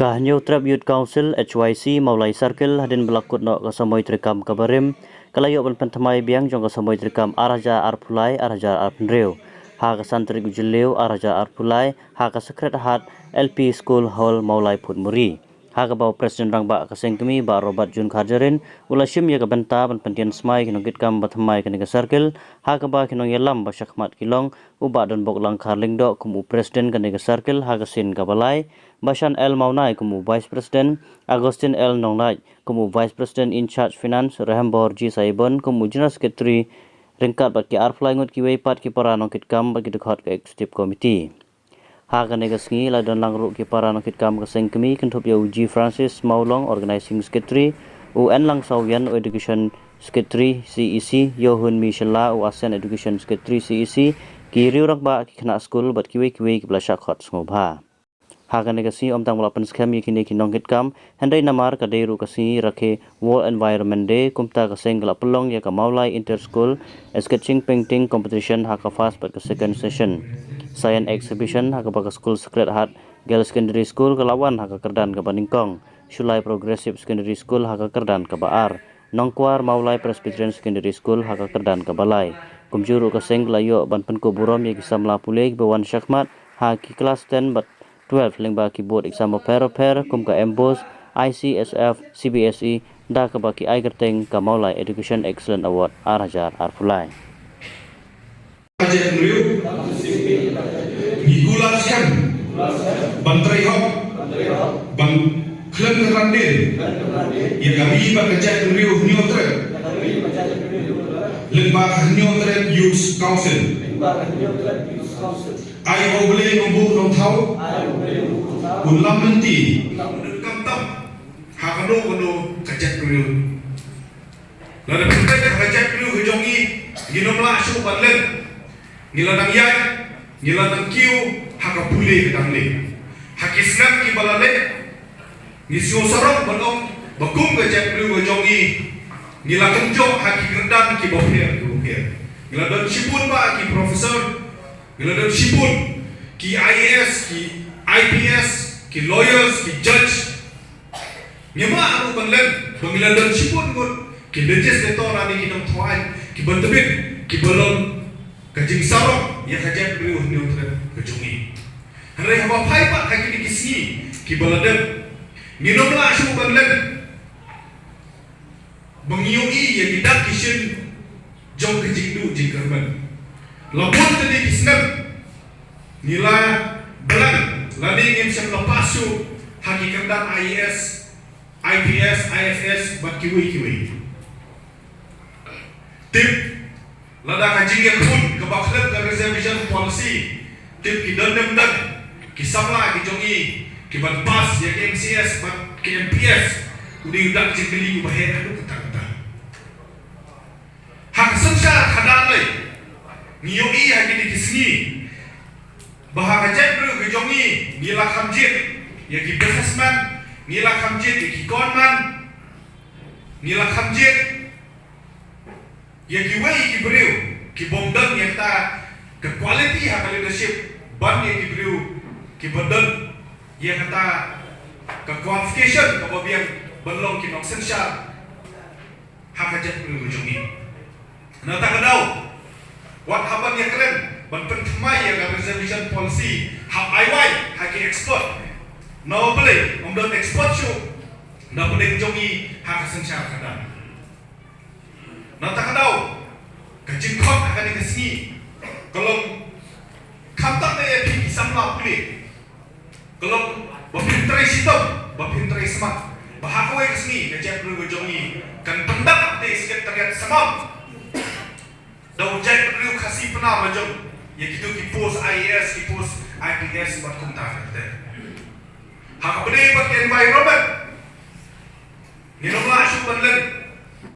New Trap Youth Council HYC Maulai Circle hadin berlakut no kasamoy trikam kabarim kalayo ban pentamai biang jong kasamoy trikam araja arpulai araja arpendreu ha kasantri gujileu araja arpulai ha sekret hat LP School Hall Maulai Putmuri ha bau Presiden Rangba kasengkemi ba Robert Jun Khajarin ulashim ya benta ban pentian smai kinogit kam bathamai kaniga circle ha ba kinong yelam ba syakmat kilong uba don bok lang karlingdo kumu Presiden kaniga circle ha sin kabalai Bashan L. Maunai kumu Vice President, Agustin L. Nongnai kumu Vice President in Charge Finance, Rahambor G. Saibon kumu General Secretary, ringkat bagi Arfly ngut kiwei pat ki para nongkit kam bagi dekat ke Executive Committee. Haga negasngi ladan langruk ki para nongkit kam keseng kemi kentup ya G. Francis Maulong Organizing Secretary, UN Lang Sawian Education Secretary CEC, Yohun Mishela ASEAN Education Secretary CEC, ki riurak ba ki kena school bat kiwei ki belasyak hot ngobha. Haga negasi om tang melapan skam yakini kinong kam handai namar kadairu kasi rakhe World Environment Day kumta kaseng gelap pelong ya Maulai Inter School sketching painting competition haka fast bat ke second session science exhibition haka baka school secret hat Girls Secondary School kelawan haka kerdan ke Baningkong Shulai Progressive Secondary School haka kerdan ke Baar Nongkwar Maulai Presbyterian Secondary School haka kerdan ke Balai kumjuru kaseng layo ban penku burom ya kisam lapulek bawan syakmat haki kelas 10 bat 12 lengba keyboard exam pair kum ka embos ICSF CBSE da ka baki aigerteng ka Maulai Education Excellent Award Arajar Arfulai Ajak meriu Gigulas kan Bantrai hok Bang Klem kerandin Ya kami bakajak meriu Nyotre Lengba Nyotre Youth Council Ai boleh nombor nong tahu ulam nanti kamtam hakano kono kajak dulu lalu kita kajak dulu kejongi ginomla asyuk balen ngilanang yai ngilanang kiu haka pulih kedamle hakisnam ki balale nisio sarok balong bakum kajak dulu kejongi ngilanang jok haki gerdan ki bofir ngilanang sipun ba ki profesor Ngiladon sipun ki IAS, ki IPS, ki lawyers, ki judge. Nyama anu banglen, bangiladon sipun ngut ki legislator ani ki nang tuai, ki bantebit, ki bolon kajing sarok ya kajak beriuh ni utret kejungi. Hari haba pai pak kaki ni kisni ki baladem. Nginomla asu banglen. Bangiui ya tidak kishin jong kajing du jingkarman. Lapun tadi kisnam nilai belang lading yang siap lepasu hakikat dan IAS, IPS, IFS buat kiwi. Tip lada kajing yang pun kebaklan ke reservation policy tip kidan dan kisahlah kijongi kibat pas ya KMCS bat KMPS udi udah jengkeli bahaya aduh kata hak sensar hadar leh Niyoi haki di kisni Bahaga jebru kejongi Nila kamjit Yaki businessman Nila kamjit Yaki conman Nila kamjit Yaki wei yaki beriu Ki bomdang yang ta Ke quality haka leadership Ban yaki beriu Ki bomdang Yang kata Ke qualification Kapabiang Belong ki nong sensya Haka jebru kejongi Nata kadau What happened ya keren? Ban pentemai ya reservation policy. How IY haki expert. No boleh, omdon expert show. Na boleh jongi hak sensar kadang. Na tak tahu. Kajing kok akan dikasih. Kalau kantak dia pergi samla boleh. Kalau bapintrai sitam, bapintrai semak. Bahakwe kesini kajak perlu jongi. Kan pendak dia sikit terlihat semam. Dah ujai perlu kasih pernah macam ya gitu ki post IAS, ki post IPS buat kontak kita. Hak beri buat environment. Ni nomor asyuk banlen